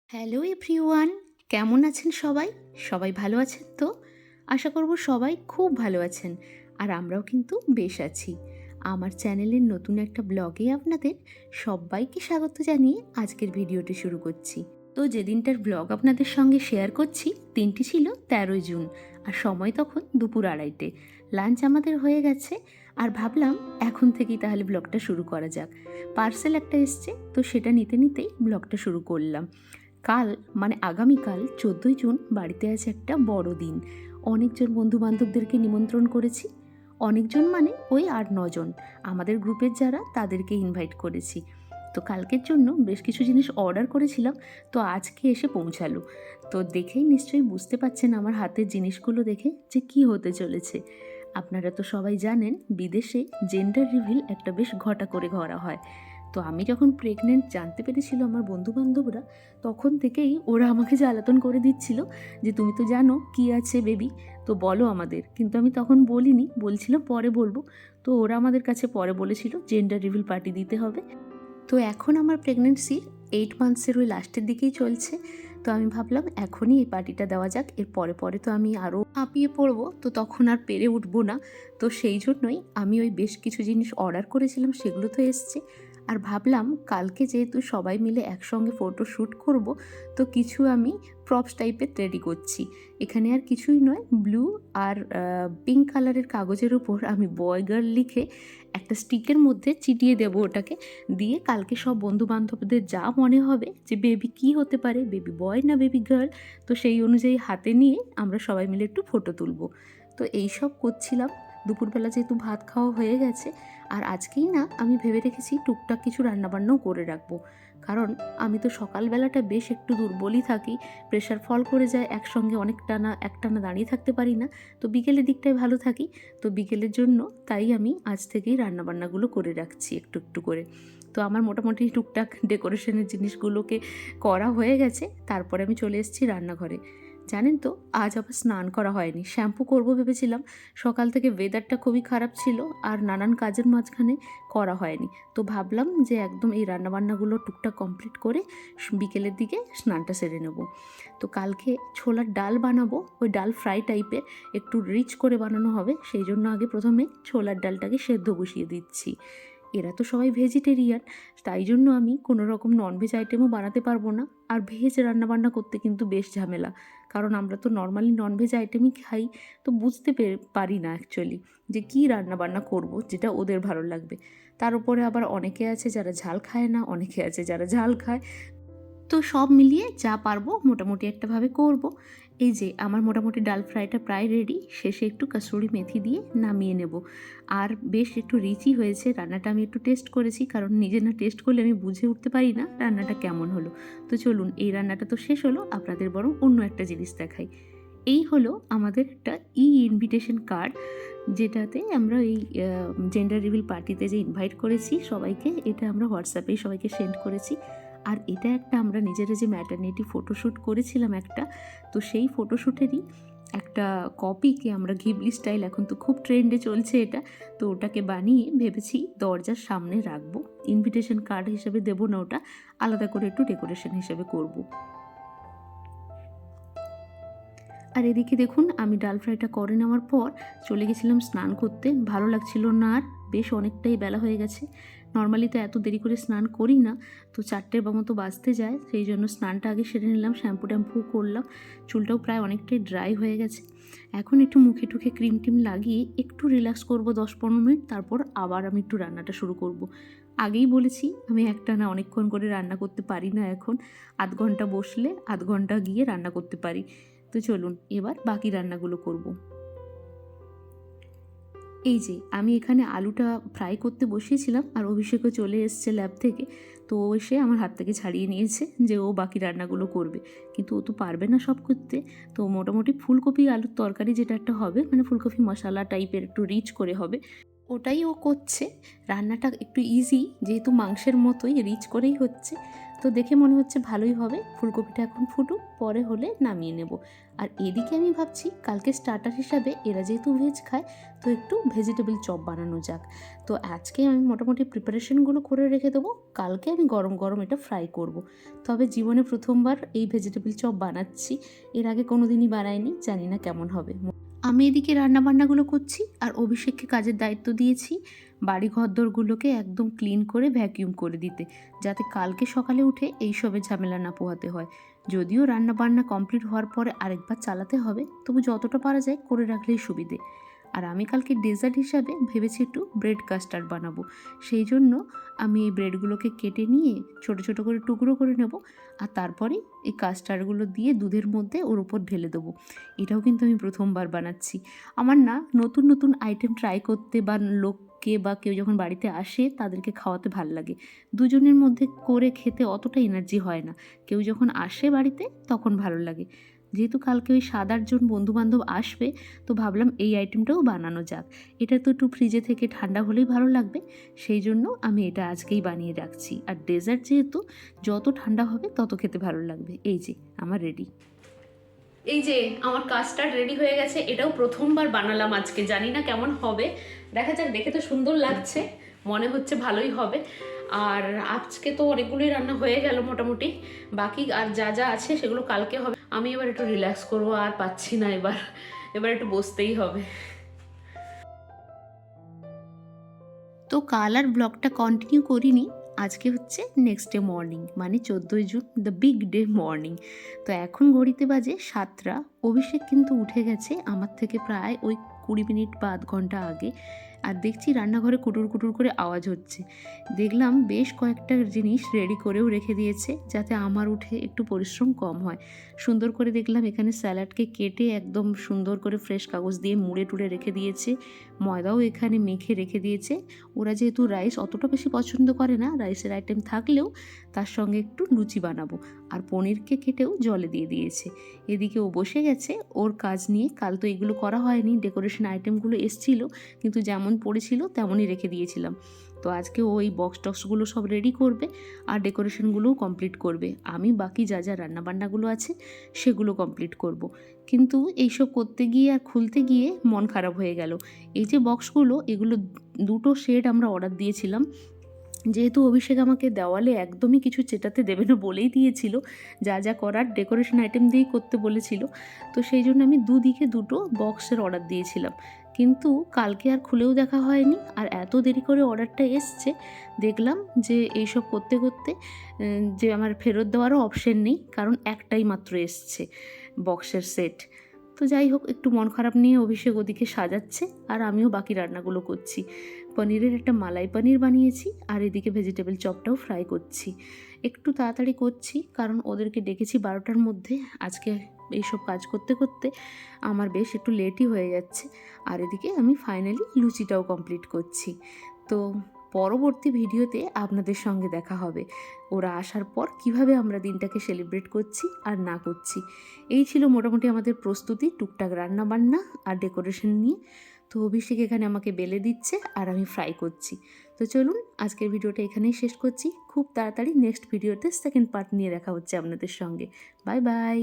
Hello everyone, কেমন আছেন সবাই? সবাই ভালো আছেন তো? আশা করব সবাই খুব ভালো আছেন। আর আমরাও কিন্তু বেশ আছি। আমার চ্যানেলের নতুন একটা ব্লগে আপনাদের সবাইকে স্বাগত জানিয়ে আজকের ভিডিওটি শুরু করছি। তো যেদিনটার ব্লগ আপনাদের সঙ্গে শেয়ার করছি দিনটি ছিল ১৩ই জুন, আর সময় তখন দুপুর ২:৩০। লাঞ্চ আমাদের হয়ে গেছে, আর ভাবলাম এখন থেকেই তাহলে ব্লগটা শুরু করা যাক। পার্সেল একটা এসছে, তো সেটা নিতে নিতেই ব্লগটা শুরু করলাম। কাল মানে আগামীকাল ১৪ই জুন বাড়িতে আছে একটা বড় দিন। অনেকজন বন্ধুবান্ধবদেরকে নিমন্ত্রণ করেছি। অনেকজন মানে ওই ৮-৯ জন। আমাদের গ্রুপের যারা তাদেরকে ইনভাইট করেছি। তো কালকের জন্য বেশ কিছু জিনিস অর্ডার করেছিলাম, তো আজকে এসে পৌঁছালো। তো দেখেই নিশ্চয়ই বুঝতে পারছেন আমার হাতের জিনিসগুলো দেখে যে কী হতে চলেছে। আপনারা তো সবাই জানেন বিদেশে জেন্ডার রিভিল একটা বেশ ঘটা করে করা হয়। তো আমি যখন প্রেগনেন্ট জানতে পেরেছিল আমার বন্ধুবান্ধবরা, তখন থেকেই ওরা আমাকে জ্বালাতন করে দিচ্ছিল যে তুমি তো জানো কি আছে বেবি, তো বলো আমাদের। কিন্তু আমি তখন বলিনি, বলছিলাম পরে বলবো। তো ওরা আমাদের কাছে পরে বলেছিল জেন্ডার রিভিল পার্টি দিতে হবে। তো এখন আমার প্রেগনেন্সি 8 মান্থসের ওই লাস্টের দিকেই চলছে। তো আমি ভাবলাম এখনই এই পার্টিটা দেওয়া যাক, এর পরে পরে তো আমি আরও হাঁপিয়ে পড়বো, তো তখন আর পেরে উঠবো না। তো সেই জন্যই আমি ওই বেশ কিছু জিনিস অর্ডার করেছিলাম, সেগুলো তো এসছে। আর ভাবলাম কালকে যেহেতু সবাই মিলে একসঙ্গে ফটো শ্যুট করব, তো কিছু আমি প্রপস টাইপের রেডি করছি। এখানে আর কিছুই নয়, ব্লু আর পিঙ্ক কালারের কাগজের উপর আমি বয় গার্ল লিখে একটা স্টিকের মধ্যে চিটিয়ে দেবো ওটাকে। দিয়ে কালকে সব বন্ধুবান্ধবদের যা মনে হবে যে বেবি কী হতে পারে, বেবি বয় না বেবি গার্ল, তো সেই অনুযায়ী হাতে নিয়ে আমরা সবাই মিলে একটু ফটো তুলব। তো এই সব করছিলাম। দুপুরবেলা যেহেতু ভাত খাওয়া হয়ে গেছে, আর আজকেই না আমি ভেবে রেখেছি টুকটাক কিছু রান্নাবান্নাও করে রাখবো। কারণ আমি তো সকালবেলাটা বেশ একটু দুর্বলই থাকি, প্রেশার ফল করে যায় একসঙ্গে, একটানা দাঁড়িয়ে থাকতে পারি না। তো বিকেলের দিকটায় ভালো থাকি। তো বিকেলের জন্য তাই আমি আজ থেকেই রান্নাবান্নাগুলো করে রাখছি একটু একটু করে। তো আমার মোটামুটি টুকটাক ডেকোরেশনের জিনিসগুলোকে করা হয়ে গেছে। তারপরে আমি চলে এসেছি রান্নাঘরে। জানেন তো, আজ আবার স্নান করা হয়নি। শ্যাম্পু করবো ভেবেছিলাম, সকাল থেকে ওয়েদারটা খুবই খারাপ ছিল, আর নানান কাজের মাঝখানে করা হয়নি। তো ভাবলাম যে একদম এই রান্নাবান্নাগুলো টুকটাক কমপ্লিট করে বিকেলের দিকে স্নানটা সেরে নেব। তো কালকে ছোলার ডাল বানাবো, ওই ডাল ফ্রাই টাইপের, একটু রিচ করে বানানো হবে। সেই জন্য আগে প্রথমে ছোলার ডালটাকে সেদ্ধ বসিয়ে দিচ্ছি। এরা তো সবাই ভেজিটেরিয়ান, তাই জন্য আমি কোনো রকম ননভেজ আইটেমও বানাতে পারবো না। আর ভেজ রান্নাবান্না করতে কিন্তু বেশ ঝামেলা, কারণ আমরা তো নর্মালি ননভেজ আইটেমই খাই। তো বুঝতে পারি না অ্যাকচুয়ালি যে কী রান্নাবান্না করব যেটা ওদের ভালো লাগবে। তার উপরে আবার অনেকে আছে যারা ঝাল খায় না, অনেকে আছে যারা ঝাল খায়। তো সব মিলিয়ে যা পারবো মোটামুটি একটাভাবে করব। এই যে আমার মোটামুটি ডাল ফ্রাইটা প্রায় রেডি, শেষে একটু কাসুরি মেথি দিয়ে নামিয়ে নেব। আর বেশ একটু রিচই হয়েছে রান্নাটা। আমি একটু টেস্ট করেছি, কারণ নিজে না টেস্ট করলে আমি বুঝে উঠতে পারি না রান্নাটা কেমন হলো। তো চলুন, এই রান্নাটা তো শেষ হলো, আপনাদের বরং অন্য একটা জিনিস দেখাই। এই হলো আমাদের একটা ইনভিটেশন কার্ড, যেটাতে আমরা এই জেন্ডার রিভিল পার্টিতে যে ইনভাইট করেছি সবাইকে, এটা আমরা হোয়াটসঅ্যাপেই সবাইকে সেন্ড করেছি। আর এটা একটা আমরা নিজেরা যে ম্যাটারনিটি ফটোশ্যুট করেছিলাম একটা, তো সেই ফটোশ্যুটেরই একটা কপিকে আমরা ঘিবলি স্টাইল, এখন তো খুব ট্রেন্ডে চলছে এটা, তো ওটাকে বানিয়ে ভেবেছি দরজার সামনে রাখবো। ইনভিটেশন কার্ড হিসেবে দেবো না ওটা, আলাদা করে একটু ডেকোরেশন হিসেবে করব। আর এদিকে দেখুন, আমি ডাল ফ্রাইটা করে নেওয়ার পর চলে গেছিলাম স্নান করতে। ভালো লাগছিল না আর, বেশ অনেকটাই বেলা হয়ে গেছে। নর্মালি তো এত দেরি করে স্নান করি না, তো 4টের মতো বাজতে যায়, সেই জন্য স্নানটা আগে সেরে নিলাম, শ্যাম্পু ট্যাম্পু করলাম। চুলটাও প্রায় অনেকটাই ড্রাই হয়ে গেছে। এখন একটু মুখে টুখে ক্রিম টিম লাগিয়ে একটু রিল্যাক্স করব 10-15 মিনিট, তারপর আবার আমি একটু রান্নাটা শুরু করব। আগেই বলেছি আমি একটানা অনেকক্ষণ করে রান্না করতে পারি না এখন। আধ ঘন্টা বসলে আধ ঘন্টা গিয়ে রান্না করতে পারি। তো চলুন এবার বাকি রান্নাগুলো করব। এই যে আমি এখানে আলুটা ফ্রাই করতে বসিয়েছিলাম, আর অভিষেকও চলে এসছে ল্যাব থেকে। তো ও এসে আমার হাত থেকে ছাড়িয়ে নিয়েছে যে ও বাকি রান্নাগুলো করবে, কিন্তু ও তো পারবে না সব করতে। তো মোটামুটি ফুলকপি আলুর তরকারি যেটা একটা হবে, মানে ফুলকপি মশলা টাইপের একটু রিচ করে হবে, ওটাই ও করছে। রান্নাটা একটু ইজি, যেহেতু মাংসের মতোই রিচ করেই হচ্ছে। তো দেখে মনে হচ্ছে ভালোই হবে। ফুলকপিটা এখন ফুটুক, পরে হলে নামিয়ে নেব। আর এদিকে আমি ভাবছি কালকে স্টার্টার হিসাবে এরা যেহেতু ভেজ খায়, তো একটু ভেজিটেবল চপ বানানো যাক। তো আজকে আমি মোটামুটি প্রিপারেশনগুলো করে রেখে দেবো, কালকে আমি গরম গরম এটা ফ্রাই করব। তবে জীবনে প্রথমবার এই ভেজিটেবল চপ বানাচ্ছি, এর আগে কোনো দিনই বানাইনি, জানি না কেমন হবে। আমি এদিকে রান্নাবান্নাগুলো করছি আর অভিষেককে কাজের দায়িত্ব দিয়েছি বাড়ি ঘরদোরগুলোকে একদম ক্লিন করে ভ্যাকিউম করে দিতে, যাতে কালকে সকালে উঠে এইসবের ঝামেলা না পোহাতে হয়। যদিও রান্নাবান্না কমপ্লিট হওয়ার পরে আরেকবার চালাতে হবে, তবু যতটা পারা যায় করে রাখলেই সুবিধে। আর আমি কালকে ডেজার্ট হিসাবে ভেবেছি একটু ব্রেড কাস্টার্ড বানাবো। সেই জন্য আমি এই ব্রেডগুলোকে কেটে নিয়ে ছোট ছোট করে টুকরো করে নেব, আর তারপরে এই কাস্টার্ডগুলো দিয়ে দুধের মধ্যে ওর উপর ঢেলে দেবো। এটাও কিন্তু আমি প্রথমবার বানাচ্ছি। আমার না নতুন নতুন আইটেম ট্রাই করতে বা লোককে বা কেউ যখন বাড়িতে আসে তাদেরকে খাওয়াতে ভাল লাগে। দুজনের মধ্যে করে খেতে অতটা এনার্জি হয় না, কেউ যখন আসে বাড়িতে তখন ভালো লাগে। যেহেতু কালকে ওই 7-8 জন বন্ধুবান্ধব আসবে, তো ভাবলাম এই আইটেমটাও বানানো যাক। এটা তো একটু ফ্রিজে থেকে ঠান্ডা হলেই ভালো লাগবে, সেই জন্য আমি এটা আজকেই বানিয়ে রাখছি। আর ডেজার্ট যেহেতু যত ঠান্ডা হবে তত খেতে ভালো লাগবে। এই যে আমার রেডি। এই যে আমার কাস্টার্ড রেডি হয়ে গেছে, এটাও প্রথমবার বানালাম আজকে, জানি না কেমন হবে, দেখা যাক। দেখে তো সুন্দর লাগছে, মনে হচ্ছে ভালোই হবে। আর আজকে তো অনেকগুলোই রান্না হয়ে গেল মোটামুটি, বাকি আর যা যা আছে সেগুলো কালকে হবে। আমি এবার একটু রিল্যাক্স করবো, আর পাচ্ছি না, এবার একটু বসতেই হবে। তো কাল আর ব্লগটা কন্টিনিউ করিনি, আজকে হচ্ছে নেক্সট ডে মর্নিং, মানে 14ই June, the big day morning. তো এখন ঘড়িতে বাজে 7টা। অভিষেক কিন্তু উঠে গেছে আমার থেকে প্রায় ওই 20 মিনিট বা আধ ঘন্টা আগে। আর দেখছি রান্নাঘরে কুটুর কুটুর করে আওয়াজ হচ্ছে। দেখলাম বেশ কয়েকটা জিনিস রেডি করেও রেখে দিয়েছে, যাতে আমার উঠে একটু পরিশ্রম কম হয়। সুন্দর করে দেখলাম এখানে স্যালাডকে কেটে একদম সুন্দর করে ফ্রেশ কাগজ দিয়ে মুড়ে টুড়ে রেখে দিয়েছে। ময়দাও এখানে মেখে রেখে দিয়েছে। ওরা যেহেতু রাইস অতটা বেশি পছন্দ করে না, রাইসের আইটেম থাকলেও তার সঙ্গে একটু লুচি বানাবো। আর পনিরকে কেটেও জলে দিয়ে দিয়েছে। এদিকে ও বসে গেছে ওর কাজ নিয়ে। কাল তো এগুলো করা হয়নি, ডেকোরেশন আইটেমগুলো এসছিল, কিন্তু যেমন পড়েছিল তেমনই রেখে দিয়েছিলাম। তো আজকে ওই বক্স টক্সগুলো সব রেডি করবে আর ডেকোরেশনগুলোও কমপ্লিট করবে। আমি বাকি যা যা রান্নাবান্নাগুলো আছে সেগুলো কমপ্লিট করব। কিন্তু এইসব করতে গিয়ে আর খুলতে গিয়ে মন খারাপ হয়ে গেল। এই যে বক্সগুলো, এগুলো 2টো সেট আমরা অর্ডার দিয়েছিলাম। যেহেতু অভিষেক আমাকে দেওয়ালে একদমই কিছু চেটাতে দেবে না বলেই দিয়েছিল, যা যা করার ডেকোরেশন আইটেম দিয়েই করতে বলেছিল, তো সেই জন্য আমি দুদিকে 2টো বক্সের অর্ডার দিয়েছিলাম। কিন্তু কালকে আর খুলেও দেখা হয়নি, আর এত দেরি করে অর্ডারটা এসছে। দেখলাম যে এইসব করতে করতে যে আমার ফেরত দেওয়ারও অপশন নেই, কারণ একটাই মাত্র এসছে বক্সের সেট। তো যাই হোক, একটু মন খারাপ নিয়ে অভিষেক ওদিকে সাজাচ্ছে আর আমিও বাকি রান্নাগুলো করছি। পনিরের একটা মালাই পনির বানিয়েছি, আর এদিকে ভেজিটেবল চপটাও ফ্রাই করছি। একটু তাড়াতাড়ি করছি কারণ ওদেরকে ডেকেছি 12টার মধ্যে। আজকে এইসব কাজ করতে করতে আমার বেশ একটু লেটই হয়ে যাচ্ছে। আর এদিকে আমি ফাইনালি লুচিটাও কমপ্লিট করছি। তো পরবর্তী ভিডিওতে আপনাদের সঙ্গে দেখা হবে ওরা আসার পর কিভাবে আমরা দিনটাকে সেলিব্রেট করছি আর না করছি। এই ছিল মোটামুটি আমাদের প্রস্তুতি, টুকটাক রান্না বান্না আর ডেকোরেশন নিয়ে। তো অভিষেক এখানে আমাকে বেলে দিচ্ছে আর আমি ফ্রাই করছি। তো চলুন আজকের ভিডিওটা এখানেই শেষ করছি। খুব তাড়াতাড়ি নেক্সট ভিডিওতে সেকেন্ড পার্ট নিয়ে দেখা হচ্ছে আপনাদের সঙ্গে। Bye bye.